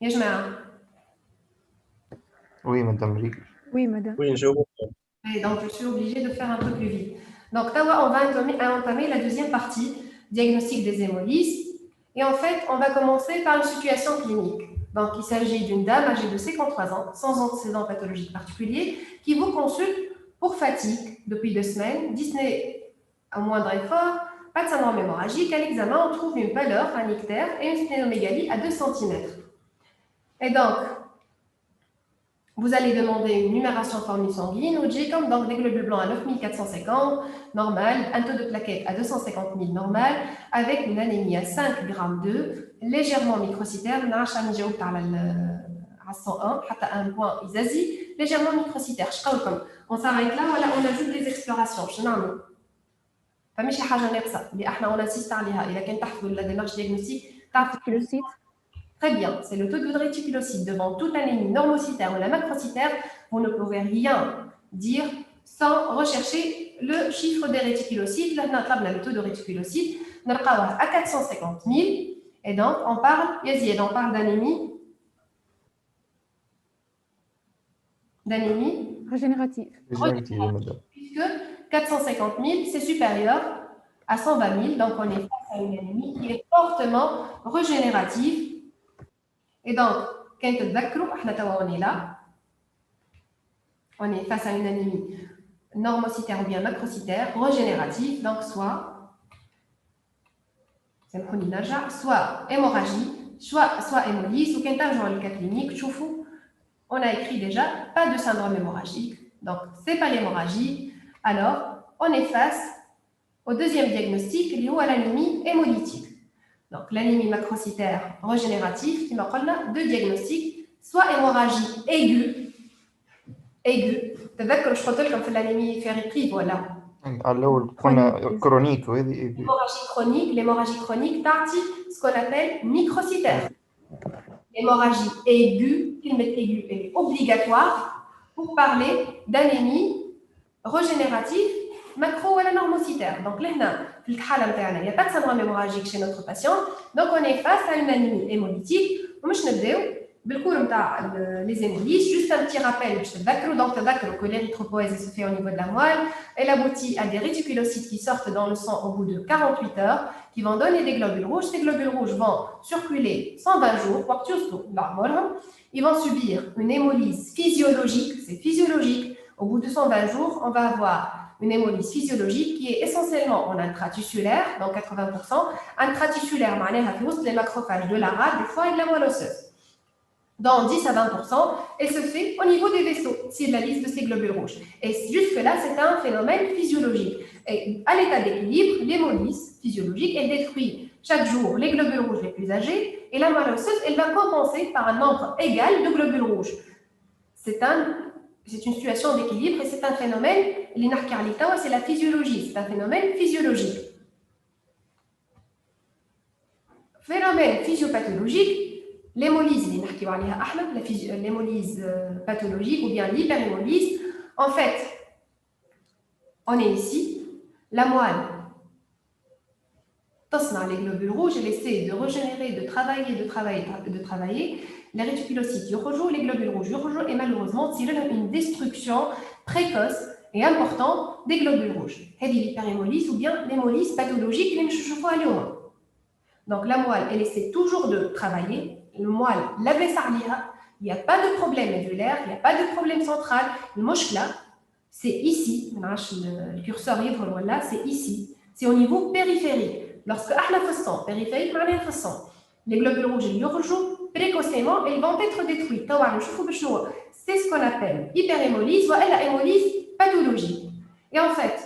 يا جماعة. Oui, madame. Oui, madame. Oui, je comprends. Et donc, je suis obligée de faire un peu plus vite. Donc, on va entamer la deuxième partie, diagnostic des hémolyses. Et en fait, on va commencer par une situation clinique. Donc, il s'agit d'une dame âgée de 53 ans, sans antécédents pathologiques particuliers, qui vous consulte pour fatigue depuis 2 semaines, dyspnée au moindre effort, pas de syndrome hémorragique. À l'examen, on trouve une pâleur, un ictère et une splénomégalie à 2 cm. Et donc, vous allez demander une numération formule sanguine ou GCOM, donc des globules blancs à 9450, normal, un taux de plaquettes à 250 000, normal, avec une anémie à 5 grammes 2, légèrement microcytaire, à 101, à un point isazi, légèrement microcytaire. On s'arrête là, voilà, on ajoute des explorations. فماشي حاجه ناقصه اللي احنا on insiste عليها اذا كان تحفظوا la démarche diagnostique Réticulocyte. Très bien, c'est le taux de réticulocyte devant toute anémie normocytaire ou la macrocytaire. Vous ne pouvez rien dire sans rechercher le chiffre des réticulocytes. Là, on a le taux de réticulocyte, on a à 450 000. Et donc, on parle, Yazid, on parle d'anémie. Régénérative. Puisque 450 000, c'est supérieur à 120 000. Donc, on est face à une anémie qui est fortement régénérative. Et donc, quand on est là, on est face à une anémie normocytaire ou bien macrocytaire, régénérative, donc soit hémorragie, soit hémolyse, ou quand on le cas clinique, on a écrit déjà pas de syndrome hémorragique, donc ce n'est pas l'hémorragie. Alors, on est face au deuxième diagnostic, lié à l'anémie hémolytique. Donc, l'anémie macrocytaire régénérative, qui m'a parlé de diagnostic, soit hémorragie aiguë. تذكروا je قلت لكم في l'anémie ferriprive, voilà. Chronique, oui. L'hémorragie chronique, ce qu'on appelle microcytaire. L'hémorragie aiguë, elle est obligatoire pour parler d'anémie régénérative macro ou la normocytaire. Donc là, il n'y a pas de syndrome hémorragique chez notre patient. Donc, on est face à une anémie hémolytique. On va les hémolyses. Juste un petit rappel. Donc, que l'érythropoïèse se fait au niveau de la moelle. Elle aboutit à des réticulocytes qui sortent dans le sang au bout de 48 heures, qui vont donner des globules rouges. Ces globules rouges vont circuler 120 jours. Ils vont subir une hémolyse physiologique. C'est physiologique. Au bout de 120 jours, on va avoir une hémolyse physiologique qui est essentiellement en intratisculaire, dans 80%. Intratisculaire, les macrophages de la rate, des foie et de la moelle osseuse. Dans 10 à 20%, elle se fait au niveau des vaisseaux, c'est la liste de ces globules rouges. Et jusque-là, c'est un phénomène physiologique. Et à l'état d'équilibre, l'hémolyse physiologique, elle détruit chaque jour les globules rouges les plus âgés, et la moelle osseuse, elle va compenser par un nombre égal de globules rouges. C'est une situation d'équilibre et c'est un phénomène, c'est la physiologie, c'est un phénomène physiologique. Phénomène physiopathologique, l'hémolyse, l'hémolyse pathologique ou bien l'hyperhémolyse, en fait, on est ici, la moelle les globules rouges, elle essaie de régénérer, de travailler. Les réticulocytes, les globules rouges, et malheureusement, c'est une destruction précoce et importante des globules rouges. C'est l'hyperhémolyse ou bien l'hémolyse pathologique. Donc, la moelle, elle essaie toujours de travailler. Le moelle, la blesse il n'y a pas de problème médulaire, il n'y a pas de problème central. Le moshkla, c'est ici. Le curseur livre, voilà, c'est ici. C'est au niveau périphérique. Lorsque ahna faisant périphérique, les globules rouges ils rejouent précocement, ils vont être détruits. C'est ce qu'on appelle hyperhémolyse ou la hémolyse pathologique. Et en fait,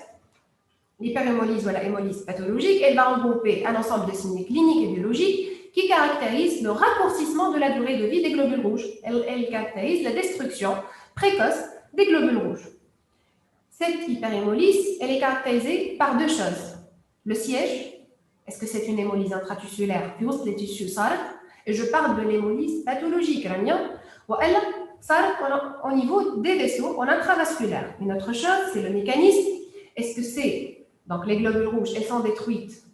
l'hyperhémolyse ou la hémolyse pathologique, elle va regrouper un ensemble de signes cliniques et biologiques qui caractérisent le raccourcissement de la durée de vie des globules rouges. Elle caractérise la destruction précoce des globules rouges. Cette hyperhémolyse, elle est caractérisée par deux choses. Le siège. Est-ce que c'est une hémolyse intratusculaire les tissus et je parle de l'hémolyse pathologique, ou elle au niveau des vaisseaux, en intravasculaire. Une autre chose, c'est le mécanisme. Est-ce que c'est, donc les globules rouges, elles sont détruites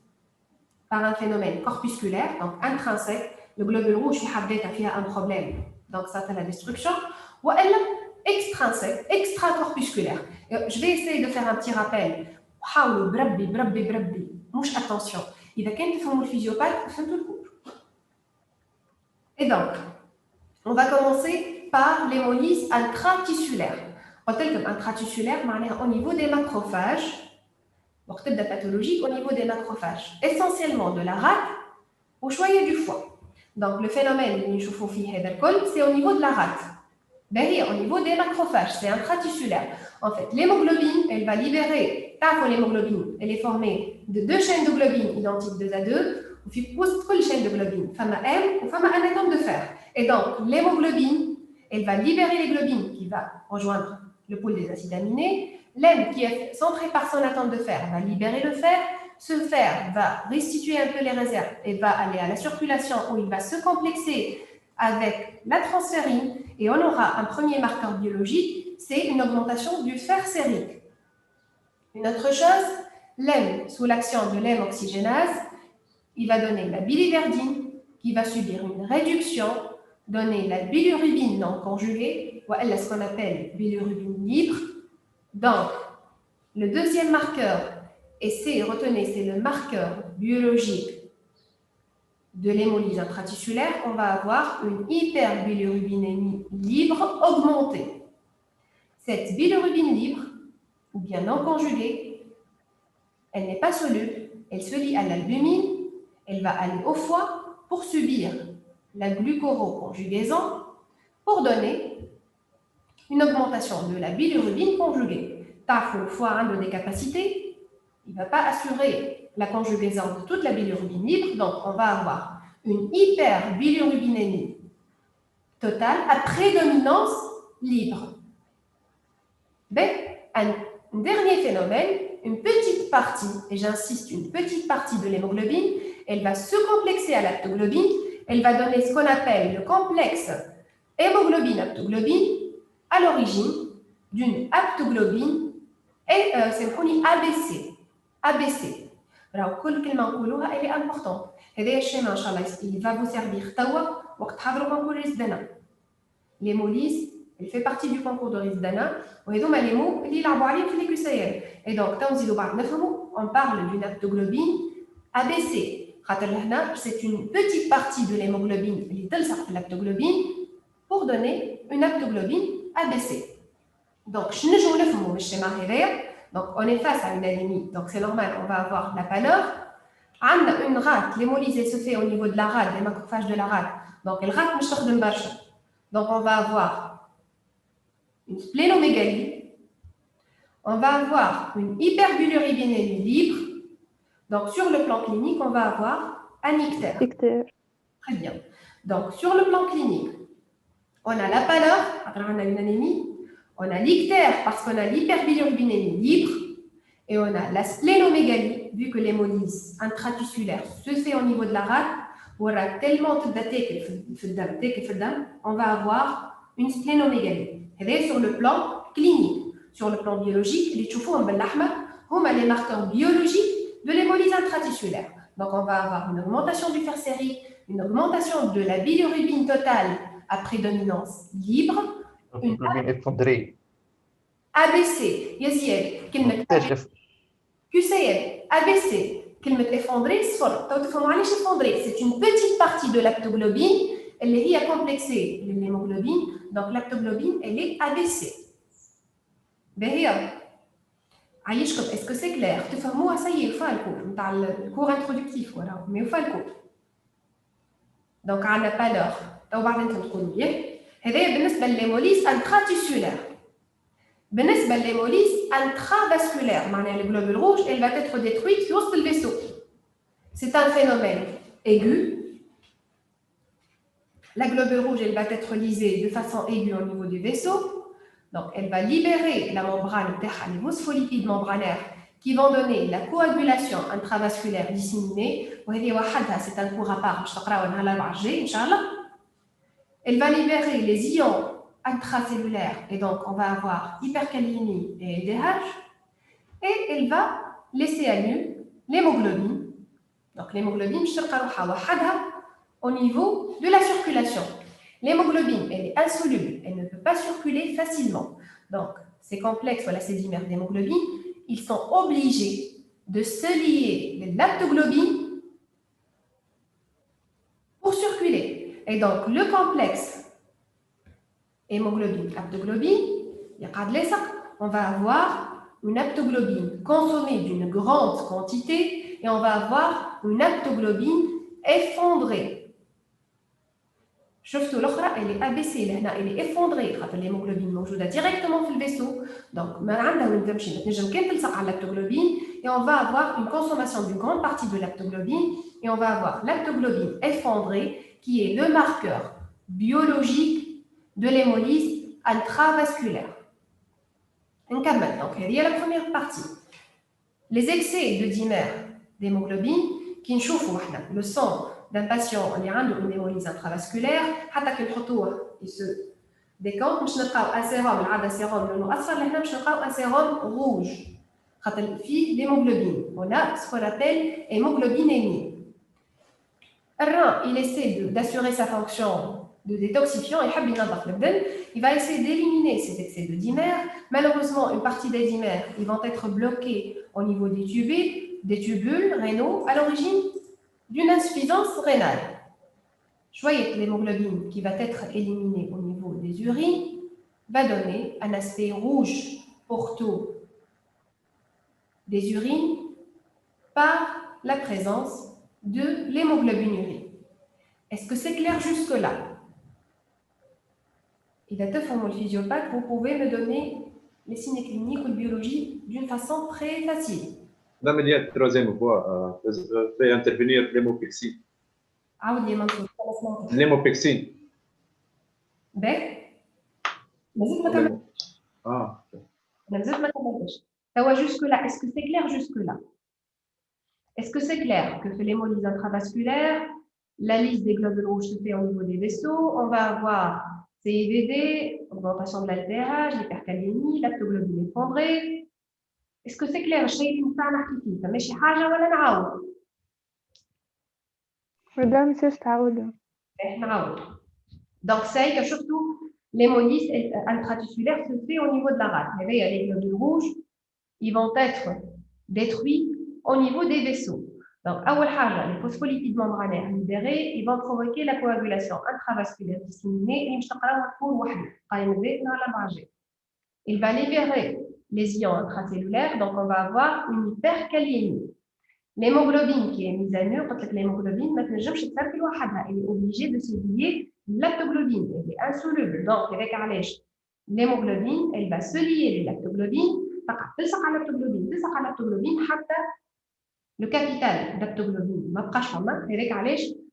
par un phénomène corpusculaire, donc intrinsèque, le globule rouge il a un problème, donc ça fait la destruction, ou elle extrinsèque, extracorpusculaire. Je vais essayer de faire un petit rappel. حاولوا بربي مش attention. إذا كان تفهموا الفيزيوباث فهمتوا الكور. Et donc, on va commencer par l'hémolyse intratissulaire. قلت لكم intratissulaire معناها au niveau des macrophages. Donc, تبدا pathologique au niveau des macrophages, essentiellement de la rate ou شوية du foie. Donc, le phénomène اللي نشوفوا فيه هذا الكل, c'est au niveau de la rate. Ben, au niveau des macrophages, c'est intratissulaire. En fait, l'hémoglobine, elle va libérer. L'hémoglobine, elle est formée de deux chaînes de globine identiques 2 à 2, ou puis toutes les chaînes de globine, femme M ou femme un atome de fer. Et donc, l'hémoglobine, elle va libérer les globines qui va rejoindre le pôle des acides aminés. L'M qui est centré par son atome de fer va libérer le fer. Ce fer va restituer un peu les réserves et va aller à la circulation où il va se complexer avec la transférine et on aura un premier marqueur biologique, c'est une augmentation du fer sérique. Une autre chose, l'M, sous l'action de l'M oxygénase, il va donner la biliverdine qui va subir une réduction, donner la bilirubine non conjuguée, ou elle ce qu'on appelle bilirubine libre. Donc, le deuxième marqueur, et retenez, c'est le marqueur biologique de l'hémolyse intratissulaire, on va avoir une hyperbilirubinémie libre augmentée. Cette bilirubine libre, ou bien non conjuguée, elle n'est pas soluble, elle se lie à l'albumine, elle va aller au foie pour subir la glucoroconjugaison pour donner une augmentation de la bilirubine conjuguée. Le foie a des capacités, il ne va pas assurer la conjugaison de toute la bilirubine libre, donc on va avoir une hyperbilirubinémie totale à prédominance libre. Ben, un dernier phénomène, une petite partie, et j'insiste, une petite partie de l'hémoglobine, elle va se complexer à l'aptoglobine, elle va donner ce qu'on appelle le complexe hémoglobine-aptoglobine à l'origine d'une aptoglobine et c'est le ABC. ABC. Alors, elle est importante. هذا الشيء ما شاء الله il va vous servir توا وقت تحضروا concours ريزدانا. L'hémolyse, elle fait partie du concours de ريزدانا وهذوما les mots اللي يلعبوا عليهم في الكسيال. Et donc, توا نزيدوا بعد نفهموا, on parle d'une aptoglobine ABC. خاطر لهنا c'est une petite partie de l'hémoglobine اللي تلصق في l'aptoglobine pour donner une aptoglobine ABC. Donc, je ne joue le fond, je donc on est face à une anémie, donc c'est normal, on va avoir la pâleur. On a une rate, l'hémolyse se fait au niveau de la rate, des macrophages de la rate. Donc, le rate مش de برشا. Donc, on va avoir une splénomégalie, on va avoir une hyperbilirubinémie libre. Donc, sur le plan clinique, on va avoir un ictère. Très bien. Donc, sur le plan clinique, on a la pâleur, on a une anémie. On a l'ictère parce qu'on a l'hyperbilirubinémie libre et on a la splénomégalie, vu que l'hémolyse intratissulaire se fait au niveau de la rate, on aura tellement on va avoir une splénomégalie. Et sur le plan clinique, sur le plan biologique, les les marqueurs biologiques de l'hémolyse intratissulaire. Donc on va avoir une augmentation du fer sérique, une augmentation de la bilirubine totale à prédominance libre. البروبين افندري ABC يا زياد كلمة QCM ABC كلمة effondré صفر تو تفهموا علاش effondré c'est une petite partie de l'aptoglobine اللي هي complexée للhémoglobine donc l'aptoglobine elle est ABC باهية عايشكم est-ce que c'est clair تفهموها سي وفا الكور نتاع الكور introductif ولا مي وفا الكور donc عندنا pâleur تو بعدين تقولوا لي هذا بالنسبة للهيموليز intratissulaire. بالنسبة للهيموليز intravasculaire, معناها le globule rouge, elle va être détruite في وسط le vaisseau. C'est un phénomène aigu. La globule rouge, elle va être lysée de façon aiguë au niveau du vaisseau. Donc, elle va libérer la membrane, les phospholipides membranaires qui vont donner la coagulation intravasculaire disséminée. C'est un cours à part, je te Inch'Allah. Elle va libérer les ions intracellulaires et donc on va avoir hyperkaliémie et LDH. Et elle va laisser à nu l'hémoglobine. Donc l'hémoglobine, au niveau de la circulation. L'hémoglobine, elle est insoluble, elle ne peut pas circuler facilement. Donc, ces complexes, voilà, ces dimères d'hémoglobine, ils sont obligés de se lier les lactoglobines pour circuler. Et donc, le complexe hémoglobine-aptoglobine, on va avoir une aptoglobine consommée d'une grande quantité et on va avoir une aptoglobine effondrée. شفتوا الاخرى elle est abaissée لهنا elle est effondrée خاطر l'hémoglobine موجوده directement في الvaisseau donc ما عندها وين تمشي تنجم كان تلصق على l'aptoglobine et on va avoir une consommation d'une grande partie de l'aptoglobine et on va avoir l'aptoglobine effondrée qui est le marqueur biologique de l'hémolyse intravasculaire. نكمل donc هذه هي la première partie. Les excès de dimères d'hémoglobine qui نشوفوا احنا le sang d'un patient اللي عنده une hémolyse intravasculaire حتى كي نحطوه il se décompte باش نلقاو ان سيروم العاده سيروم لونه اصفر لهنا باش نلقاو ان سيروم روج خاطر فيه l'hémoglobine on a ce qu'on appelle hémoglobinémie. الران il essaie d'assurer sa fonction de détoxifiant يحب ينظف البدن il va essayer d'éliminer ces excès de dimères. Malheureusement une partie des dimères ils vont être bloqués au niveau des tubules rénaux à l'origine d'une insuffisance rénale. Voyez que l'hémoglobine qui va être éliminée au niveau des urines va donner un aspect rouge porto des urines par la présence de l'hémoglobinurie. Est-ce que c'est clair jusque-là? Il a fait le physiopathe, vous pouvez me donner les signes cliniques ou de biologie d'une façon très facile. Madame, il y a une troisième fois, fait intervenir l'hémopexie. Ah oui, L'hémopexie. Ben, Ah. jusque-là, est-ce que c'est clair jusque-là? Est-ce que c'est clair que fait l'hémolyse intravasculaire, la liste des globules rouges se fait au niveau des vaisseaux, on va avoir CIVD, augmentation de l'altérage, l'hypercalémie, l'aptoglobine effondrée. Est-ce que c'est clair? الشيء اللي نتاع نحكي فيه فما شي حاجه ولا نعاود؟ مدام مش تعاودوا. نعاود. Donc c'est que surtout l'hémolyse intratusculaire se fait au niveau de la rate. Les globules rouges, ils vont être détruits au niveau des vaisseaux. Donc أول حاجه les phospholipides membranaires libérés, ils vont provoquer la coagulation intravasculaire disséminée et مش تقراوها تكون وحده قايم زيت نهار البراجي. Il va libérer les ions intracellulaires, donc on va avoir une hypercalémie. L'hémoglobine qui est mise à nu, quand l'hémoglobine, elle est obligée de se lier lactoglobine, elle est insoluble. Donc, avec l'hémoglobine, elle va se lier à lactoglobine, le capital d'aptoglobine,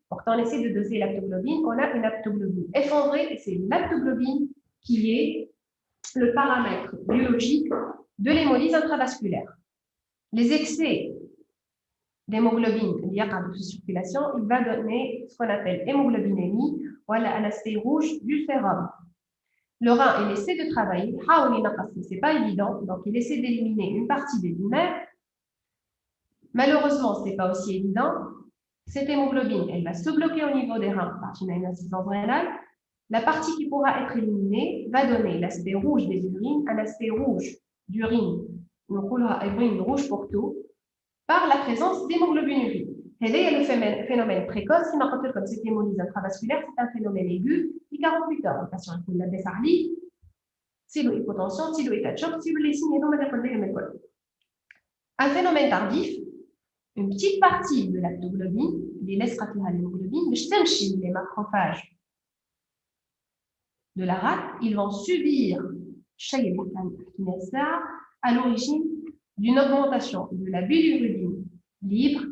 quand on essaie de doser l'aptoglobine, on a une aptoglobine effondrée et c'est l'aptoglobine qui est le paramètre biologique de l'hémolyse intravasculaire. Les excès d'hémoglobine liés à la circulation, il va donner ce qu'on appelle hémoglobinémie, voilà un aspect rouge du sérum. Le rein, il essaie de travailler, c'est pas évident, donc il essaie d'éliminer une partie des dimères. Malheureusement, ce n'est pas aussi évident. Cette hémoglobine, elle va se bloquer au niveau des reins par une insuffisance rénale. La partie qui pourra être éliminée va donner l'aspect rouge des urines, un aspect rouge d'urine, urine rouge pour tout, par la présence d'hémoglobinurie. C'est le phénomène précoce qui m'a rappelé comme cette hémolyse intravasculaire, c'est un phénomène aigu qui 48 heures. Le patient a la désarlie, si l'hypotension, si l'état de choc, si les signes un phénomène tardif, une petite partie de l'aptoglobine, les laissera l'hémoglobine, mais les macrophages de la rate, ils vont subir à l'origine d'une augmentation de la bilirubine libre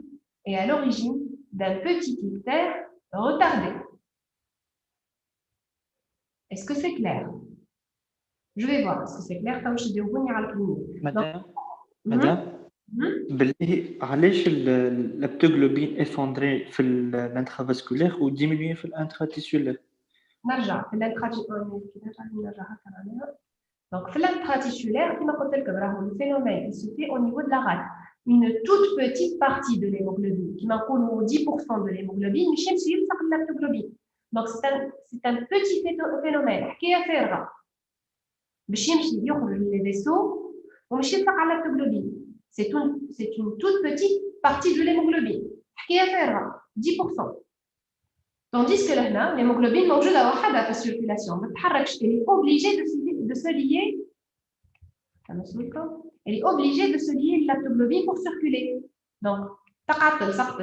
et à l'origine d'un petit ictère retardé. Est-ce que c'est clair? Je vais voir, est-ce que c'est clair comme je dis au bout Madame, علاش l'aptoglobine effondrée في l'intravasculaire ou diminuée في l'intratisculaire? نرجع في donc في l'intratisculaire كما قلت لكم راهو le phénomène il se fait au niveau de la rate une toute petite partie de l'hémoglobine, qui m'encoule 10% de l'hémoglobine, mais je suis pas l'aptoglobine. Donc, c'est un petit phénomène. Qui a fait ça? باش يمشي يخرج من les vaisseaux ومش يطلق على l'aptoglobine. C'est une toute petite partie de l'hémoglobine. حكايه فارغه 10%. Tandis que là, l'hémoglobine موجوده وحدها في السيركيلاسيون ما تتحركش. Elle est obligée de se lier. Elle est obligée de se lier l'aptoglobine pour circuler. Donc تقعد تلصق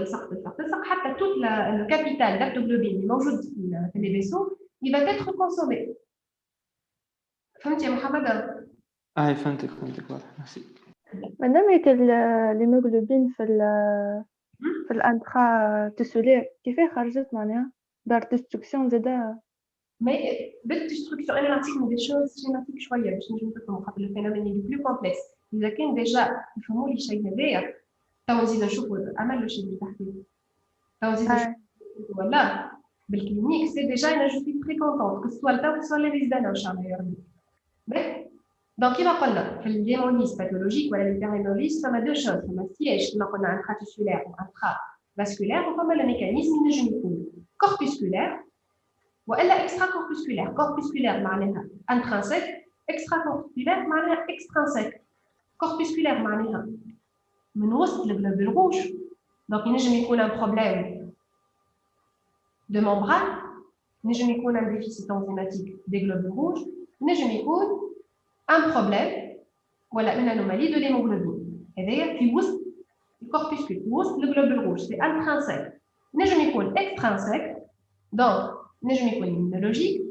حتى tout le capital d'aptoglobine اللي موجود في les vaisseaux, il va être consommé. فهمت يا محمد؟ فهمتك واضح ميرسي. مادام الهيموغلوبين في الانترا تيسولير كيفاه خرجت معناها دار ديستركسيون زادا؟ Mais بالديستركسيون انا نعطيكم دي شوز سكيماتيك شويه باش نجم نفهموا خاطر الفينومين اللي بلو كومبلكس. اذا كان ديجا نفهموا لي شيء هذايا تو نزيد نشوفوا عمل له شيء اللي تحته. تو نزيد نشوفوا ولا بالكلينيك سي ديجا انا جو سوي تري كونتونت كو سوا التو سوا لي ريزدانا ان شاء الله يا ربي. دونك كيما قلنا في الهيموليز باثولوجيك ولا الهيموليز فما دو شوز فما سياج كيما قلنا انتراتيسولير وانترا فاسكولير وفما لو ميكانيزم اللي نجم يكون كوربيسكولير والا اكسترا كوربيسكولير. كوربيسكولير معناها انترانسيك، اكسترا كوربيسكولير معناها اكسترانسيك. كوربيسكولير معناها من وسط الجلوبول روج. دونك ينجم يكون ان بروبليم دو ممبران، ينجم يكون ان ديفيسيت انزيماتيك دي جلوبول روج، ينجم يكون ان بروبليم ولا اون انومالي دو ليموغلوبين. هذايا في وسط الكوربيسكول وسط الجلوبول روج سي انترانسيك. ينجم يكون اكسترانسيك دونك نجم يكون immunologique,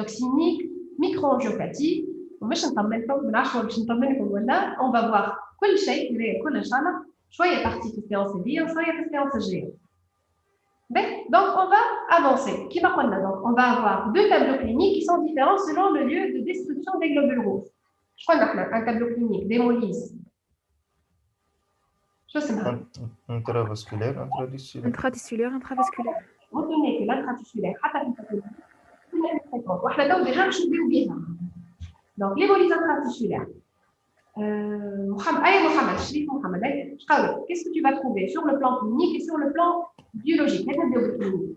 toxinique, micro-angiopathique. ومش نطمنكم من 10 باش نطمنكم ولا on va voir كل شيء كل ان شاء الله شويه بارتي في السيونس دي وشويه في السيونس الجايه. Donc on va avancer. كيما قلنا donc on va avoir deux tableaux cliniques qui sont différents selon le lieu de destruction des globules rouges. شكون احنا un tableau clinique d'hémolyse شو اسمها؟ intravasculaire, انتراتيسولير انترافاسكولير. retenez que l'intratisculaire حتى في الباثولوجي كلها فريكونت واحنا تو ديجا باش نبداو بيها. دونك ليموليز انتراتيسولير محمد شريف محمد اش قالوا qu'est-ce que tu vas trouver sur le plan clinique et sur le plan biologique. هذا نبداو بالكلينيك.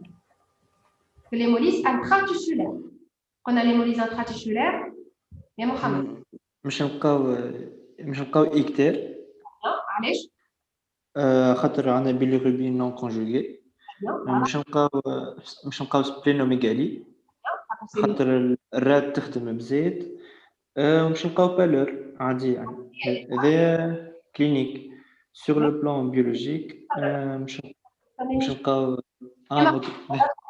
في ليموليز انتراتيسولير قلنا ليموليز انتراتيسولير يا محمد مش نلقاو إكتير. علاش؟ خاطر عندنا بيليروبين نون كونجوغي. مش نلقاو سبلينوميغالي خاطر الرات تخدم بزيت. ومش نلقاو بالور عادي يعني. هذا كلينيك. سور لو بلان بيولوجيك مش نلقاو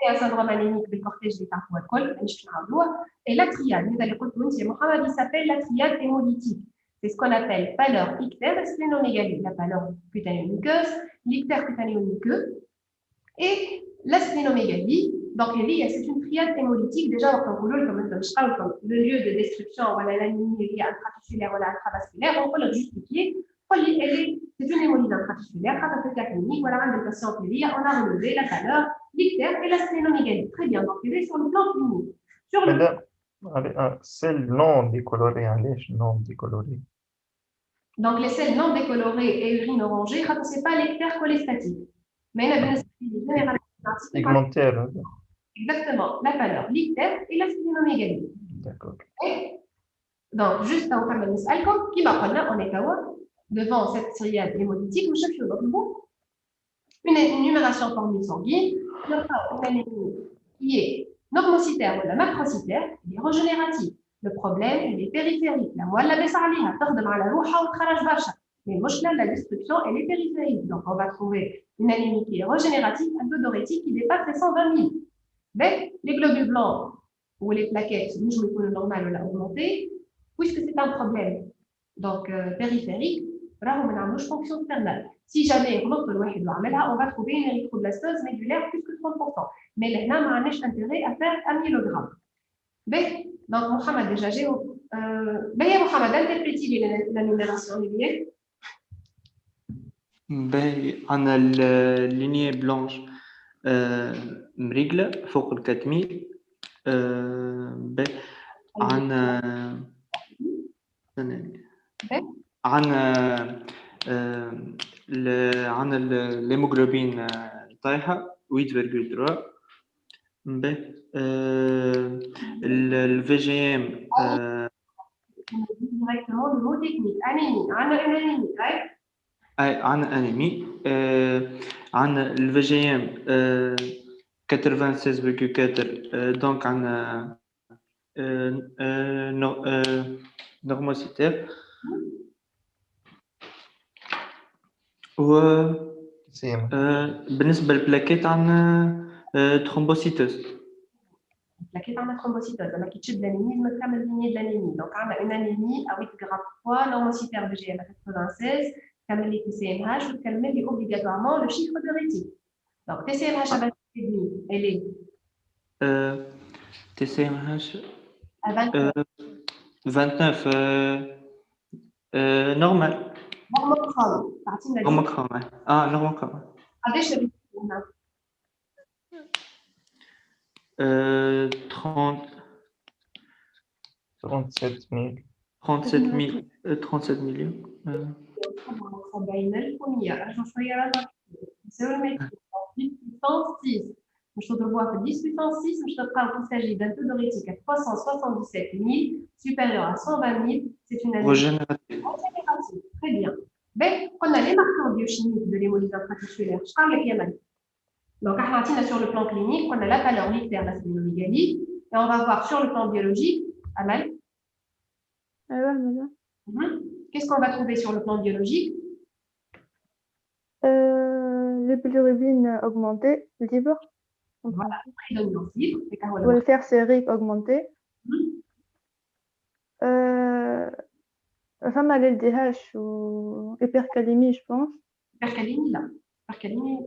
يا syndrome anémique بالكورتيج اللي تعرفوها الكل مش نعاودوها. Et la triade, هذا اللي قلته انت يا محمد, il s'appelle la triade hémolytique. C'est ce qu'on appelle pâleur ictère et splénomégalie. La pâleur cutanéo-muqueuse, l'ictère cutanéo-muqueux et la splénomégalie. Donc, c'est une triade hémolytique. Déjà, on peut comme le lieu de destruction, voilà, l'anémie intratisculaire ou intravasculaire, on peut le justifier. C'est une hémolyse intratisculaire. Quand on fait la clinique, voilà, un des patients on a relevé la pâleur, l'ictère et la splénomégalie. Très bien. Donc, il est sur le plan clinique. Sur le sels non décolorés, non décolorés. Donc, les selles non décolorées et urine orangée, ce n'est pas l'ictère cholestatique. Mais la généralement pigmentaire. Exactement, la pâleur, l'ictère et la splénomégalie. D'accord. Donc, juste en train de nous alcool, qui m'a parlé, on est devant cette triade hémolytique, nous cherchons donc une numération formule sanguine, une anémie qui est normocytaire ou la macrocytaire, il est régénératif. Le problème, il est périphérique. La moelle la عليها تخدم على روحها وتخرج برشا. Mais المشكلة, la destruction, elle est périphérique. Donc, on va trouver une anémie qui est régénérative, un peu diurétique, qui dépasse les 120 000. Mais les globules blancs ou les plaquettes, nous, je me connais normal ou la augmentée, puisque c'est un problème. Donc, périphérique, راهو ما نعملوش fonction thermale. Si jamais غلط الواحد وعملها, on va trouver une érythroblastose médulaire plus que 30%. Mais لهنا ما عندناش intérêt à faire un myelogramme. Donc, Mohamed, déjà, j'ai. Mohamed, interprétez la numération linéaire. عندنا اللينية بلانش مريقلة فوق 4000. عندنا عن الهيموغلوبين طايحة 8.3 به الفي جي ام directement le mot technique. Anémie. On a une anémie, right? عن انيمي عن الفي جي ام 96.4 دونك عن نورموسيتير و سيما بالنسبة للبلاكيت عن ترومبوسيتوز Plaquette en thrombocytose. On a qui tue de l'anémie, me fait lignée de l'anémie. Donc, on a une anémie à 8 grammes 3, normocytaire BGM à 96, calmer les TCMH ou calmer obligatoirement le chiffre de rétine. Donc, TCMH à 28,5, elle est TCMH à 29. 29 normal Normochrome, partie de la normochrome normochrome Avec le 30 37 000 37 millions 70,100. Je suis à la c'est le métier. 10 puissance 6. Je te vois que 10 puissance 6, je te parle qu'il s'agit d'un taux d'eurétique à 377 000, supérieur à 120 000. C'est une anémie régénérative. Très bien. Ben, on a les marqueurs biochimiques de l'hémolyse intratisculaire. Je parle avec Yamal. Donc, sur le plan clinique, on a la valeur unitaire de la splénomégalie. Et on va voir sur le plan biologique, Amal. Qu'est-ce qu'on va trouver sur le plan biologique? Le bilirubine augmenté, libre. Voilà, prédominance libre. Ou le fer sérique augmenté. Femme à l'LDH ou hypercalémie, je pense. Hypercalémie, là. Hypercalémie,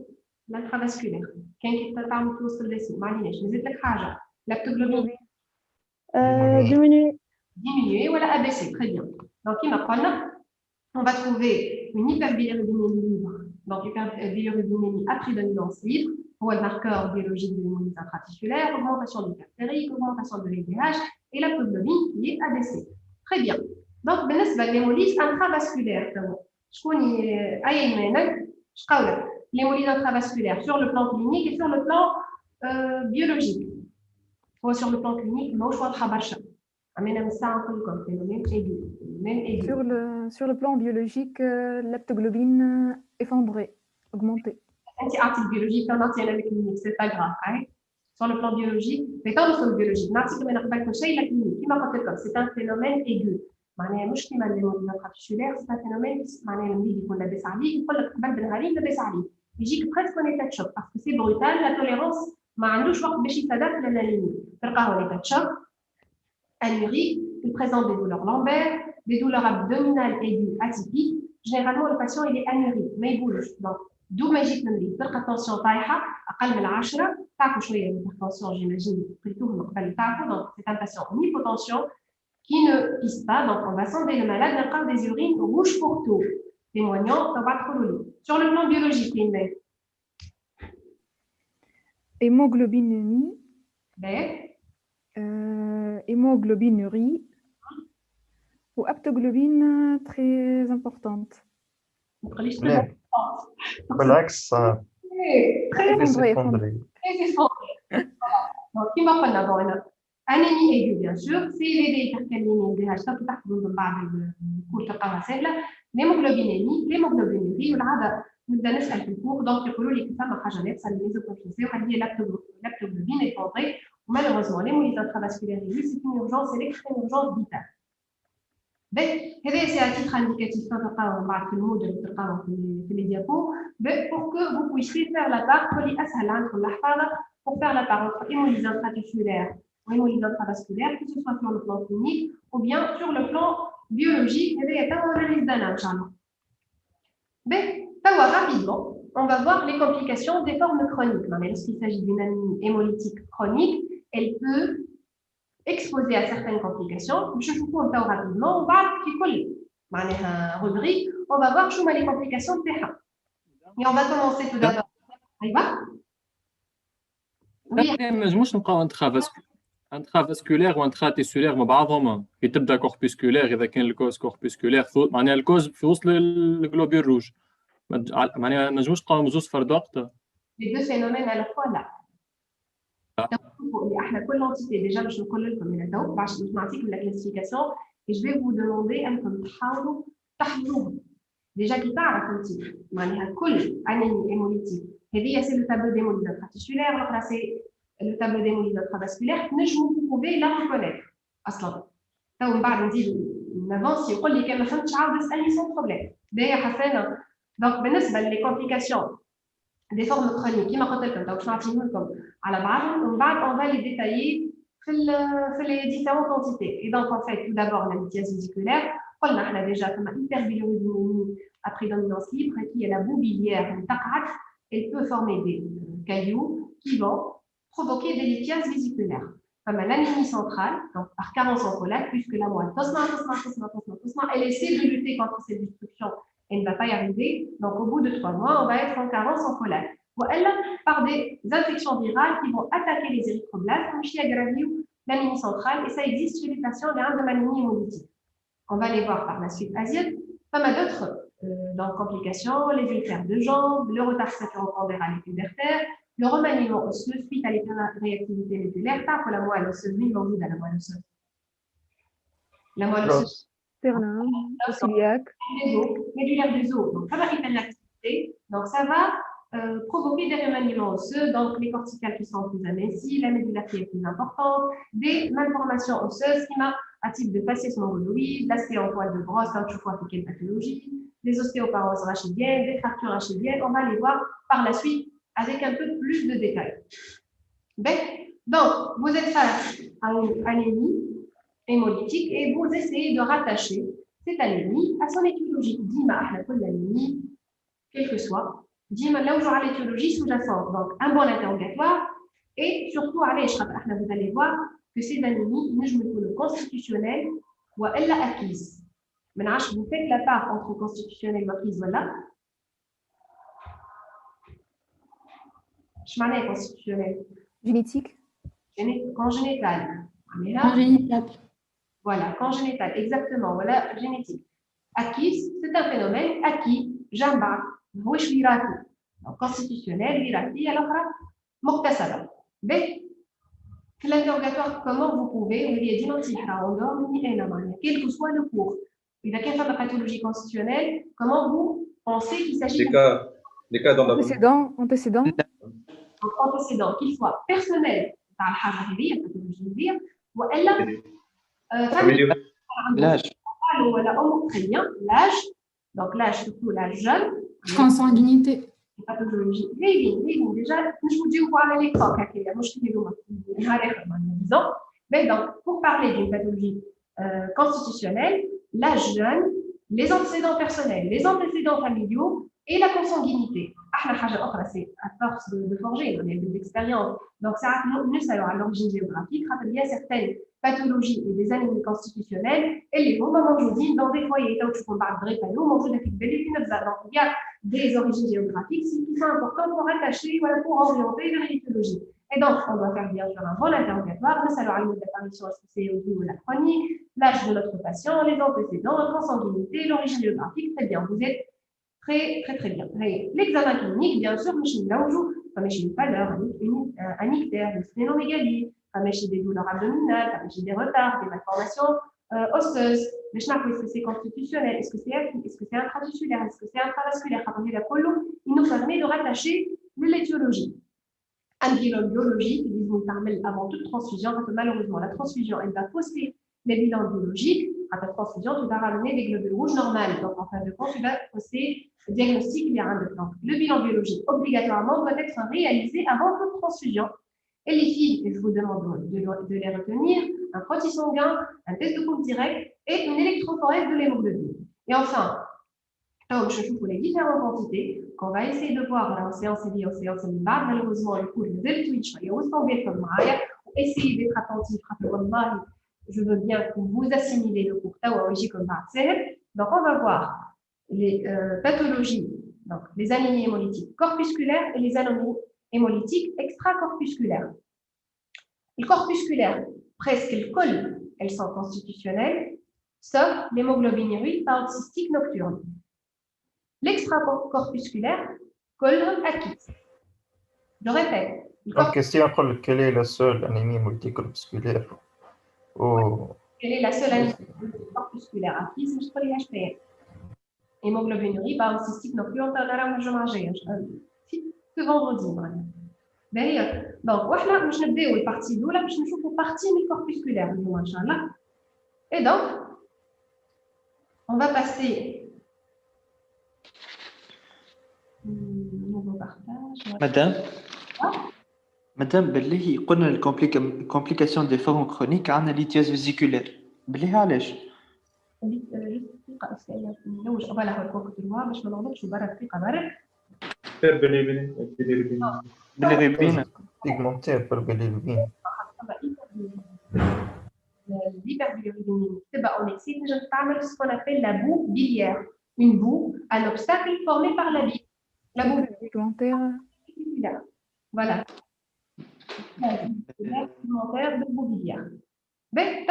l'intravasculaire. Qui تعمل توصل للجسم معليش نزيد لك حاجه لاكتوجلوبين diminuer ou abaisser, très bien. Donc on va trouver une hyperbilirubinémie libre. Donc hyperbilirubinémie à prédominance libre pour le marqueur biologique de l'hémolyse intratisculaire, augmentation du fer sérique, augmentation de l'LDH et l'aptoglobine qui est abaissée. Très bien. Donc بالنسبه l'hémolyse intravasculaire شكون اي منك شقاولك l'hémolyse intravasculaire sur le plan clinique et sur le plan biologique. Ou sur le plan clinique, mais je vois برشا. Sur le plan biologique, l'aptoglobine effondrée, augmentée. Anti biologique, clinique, c'est pas grave. Hein? Sur le plan biologique, mais pas sur le biologique. C'est un phénomène aigu. معناها مش كيما الهيموليز انتراتيشولير سي فينومين معناها المريض يكون لاباس عليه يقول لك قبل بالنهارين لاباس عليه يجيك بريسك اون ايتا شوك باسكو سي بروتال لا توليرونس ما عندوش وقت باش يتدارك للانيميا تلقاه اون ايتا شوك anurique, il présente des douleurs lombaires, des douleurs abdominales aiguës atypiques. Généralement le patient il est anurique mais il bouge donc d'où magique المريض تلقى التنسيون طايحه اقل من 10 تعرفوا شويه الهيبرتنسيون جيماجين قلتوه من قبل تعرفوا donc c'est un patient en hypotension qui ne pisse pas, donc on va sonder le malade d'un des urines rouges pour tout, témoignant sur le plan biologique, hémoglobinémie, hémoglobinurie ou aptoglobine très importante. Relax. Très effondré. Donc, qui m'a pas anémie aiguë, bien sûr, c'est les hypercalémies, les HTA qui partent de cours de l'hémoglobinémie, نبدا نسال في الكور دونك يقولوا لي كيف ما حاجه ناقصه الميزوكونفيسي وهذه l'aptoglobine effondrée malheureusement l'hémolyse intravasculaire c'est une urgence c'est une urgence vitale. هذا سي à titre indicatif تلقاوه بعد في الموديل تلقاوه في les diapos pour que vous puissiez faire la part اللي اسهل عندكم الحفاظه pour faire la part entre hémolyse intratisculaire ou hémolyse intravasculaire que ce soit sur le plan clinique ou bien sur le plan biologique هذا يتم analyse d'ana ان شاء الله. Rapidement, on va voir les complications des formes chroniques. Lorsqu'il s'agit d'une anémie hémolytique chronique, elle peut exposer à certaines complications. Je vous compte rapidement. On va rubrique. On va voir les complications de terrain. Et on va commencer tout d'abord. Oui. انترافاسكولير وانتراتيسولير مع بعضهم يتبدا كوربوسكولير اذا كان الكوز كوربوسكولير معناها الكوز في وسط الجلوبيول روج معناها ما نجموش نقاوموا زوج في فرد وقت. Les deux phénomènes à la fois là. اللي احنا كل entité déjà باش نقول لكم من تو باش نعطيكم la classification et je vais vous demander انكم تحاولوا تحضروها. déjà كي تعرف انت معناها كل انيمي هيموليتيك هذه سي لو تابلو ديموليز انتراتيسولير الاخرى سي لو تابلو ديموليز انترافاسكولير نجموا بروفي لا ريكونيتر اصلا. تو من بعد نزيد نافونسي يقول لي كان ما فهمتش عاود اسالني سون بروبليم. باهي حسنا دونك بالنسبه لي كومبليكاسيون des formes chroniques كما قلت لكم تو باش نعطيهم لكم على بعضهم ومن بعد on va les détailler في les différentes entités. Et donc en fait tout d'abord la lithiase vésiculaire قلنا احنا déjà comme hyperbilirubinémie à prédominance libre qui est la boue biliaire تقعد elle peut former des cailloux qui vont provoquer des lithiases vésiculaires. Comme l'anémie centrale, donc par carence en folate, puisque la moelle elle essaie de lutter contre cette destruction. Elle ne va pas y arriver. Donc, au bout de 3 mois, on va être en carence en folate. Ou elle, par des infections virales qui vont attaquer les érythroblastes, comme chez l'anémie centrale, et ça existe chez les patients de l'anémie hémolytique. On va les voir par la suite asiatique. Comme à d'autres complications, les ulcères de jambes, le retard sacro-pondéral et pubertaire, le remaniement osseux suite à l'hyperréactivité médulaire, par la moelle osseuse, lui, l'envie de la moelle osseuse. La moelle osseuse. Sternum, cœliaque. Médulaire des os, donc ça va hyperactivité, donc ça va provoquer des remaniements osseux, donc les corticales qui sont plus amincies, la médulaire qui est plus importante, des malformations osseuses, à type de faciès mongoloïde, l'aspect en poil de brosse, comme tu vois, quelle pathologie, des ostéoporoses rachidiennes, des fractures rachidiennes, on va les voir par la suite avec un peu plus de détails. Donc, vous êtes face à une anémie hémolytique et vous essayez de rattacher cette anémie à son étiologie. Dima, l'anémie, quelle que soit, dima, là où j'aurai l'étiologie sous-jacente. Donc, un bon interrogatoire et surtout, vous allez voir que ces anémies, je me le constitutionnel ou elle l'a acquise. Maintenant, vous faites la part entre constitutionnel et acquise, voilà. Je m'en ai constitutionnel. Génétique. Congénital. Congénital. Voilà, congénital, exactement, voilà, génétique. Acquis, c'est un phénomène acquis, jamba, rouge virati. Donc, constitutionnel, virati, alors là, moktasaba. Mais, l'interrogatoire, comment vous pouvez, il y a d'identifier en dehors, quel que soit le cours. Il y a qu'un cas de pathologie constitutionnelle, comment vous pensez qu'il s'agit des cas dans la antécédent, qu'il soit personnel, par la pathologie, ou elle a l'âge. Très bien, l'âge, donc l'âge, surtout l'âge jeune. Consanguinité. Pathologie. Déjà, je vous dis où voir l'électron, mais donc, pour parler d'une pathologie constitutionnelle, l'âge jeune, les antécédents personnels, les antécédents familiaux et la consanguinité. C'est à force de forger, on a des expériences. Donc, ça nous savoir à l'origine géographique, il y a certaines pathologies et des anémies constitutionnelles, et les mots aujourd'hui dans des foyers, où on parle de drépano, donc il y a des origines géographiques qui sont importantes pour attacher, voilà, pour orienter vers l'éthologie. Et donc, on doit faire bien sûr un bon interrogatoire, mais savoir le mode d'apparition, est-ce que c'est au niveau de la chronique, l'âge de notre patient, les antécédents, la consanguinité, l'origine géographique, très bien, vous êtes très bien. L'examen clinique, bien sûr, là où comme j'ai une pâleur, un ictère, une splénomégalie, comme j'ai des douleurs abdominales, comme j'ai des retards, des malformations osseuses. Mais je sais pas, est-ce que c'est constitutionnel, est-ce que c'est acquis, est-ce que c'est intradisculaire, est-ce que c'est intravasculaire. Il nous permet de rattacher l'étiologie. Un bilan biologique, ils nous permettent avant toute transfusion, parce que malheureusement, la transfusion, elle va fausser les bilans biologiques. À ta transfusion, tu vas ramener des globules rouges normales. Donc, en fin de compte, tu vas fausser le diagnostic virale de plan. Le bilan biologique, obligatoirement, doit être réalisé avant toute transfusion. Et les filles, je vous demande de les retenir, un frottis sanguin, un test de coupe direct et une électrophorèse de l'hémoglobine. Et enfin, je vous pour les différentes quantités qu'on va essayer de voir en séance et en séance et malheureusement, le cours de Twitch, il y a aussi bien comme Maya, essayez d'être attentif, je veux bien que vous assimilez le cours comme donc, on va voir les pathologies, donc les anémies hémolytiques corpusculaires et les anémies hémolytiques extracorpusculaires. Le corpusculaire, presque le col, elles sont constitutionnelles, sauf l'hémoglobinurie paroxystique nocturne. L'extracorpusculaire, colonne acquise. Je répète. La question est quelle est la seule anémie multicorpusculaire Quelle est la seule anémie multicorpusculaire acquise? Je peux les HPN. Hémoglobinurie paroxystique nocturne, on a un jour ce vendredi. D'ailleurs, donc, voilà, je vais vous la partie d'où là, je vais vous partie corpusculaire, Inch'Allah. Et donc, on va passer. Nouveau partage. Madame, بالله قلنا الكومبليكاسيون دي فورم كرونيك عندنا ليتياز فيزيكولير بالله علاش؟ voilà باش ما نغلطش برا دقيقه برك بالغيبين pigmentaire par bilirubin. L'hyperbilirubinémie تبقى en excès تنجم تعمل ce qu'on appelle la boue biliaire, une boue, un obstacle formé par la bile. La boue pigmentaire. Voilà. Pigmentaire de boue biliaire. Ben,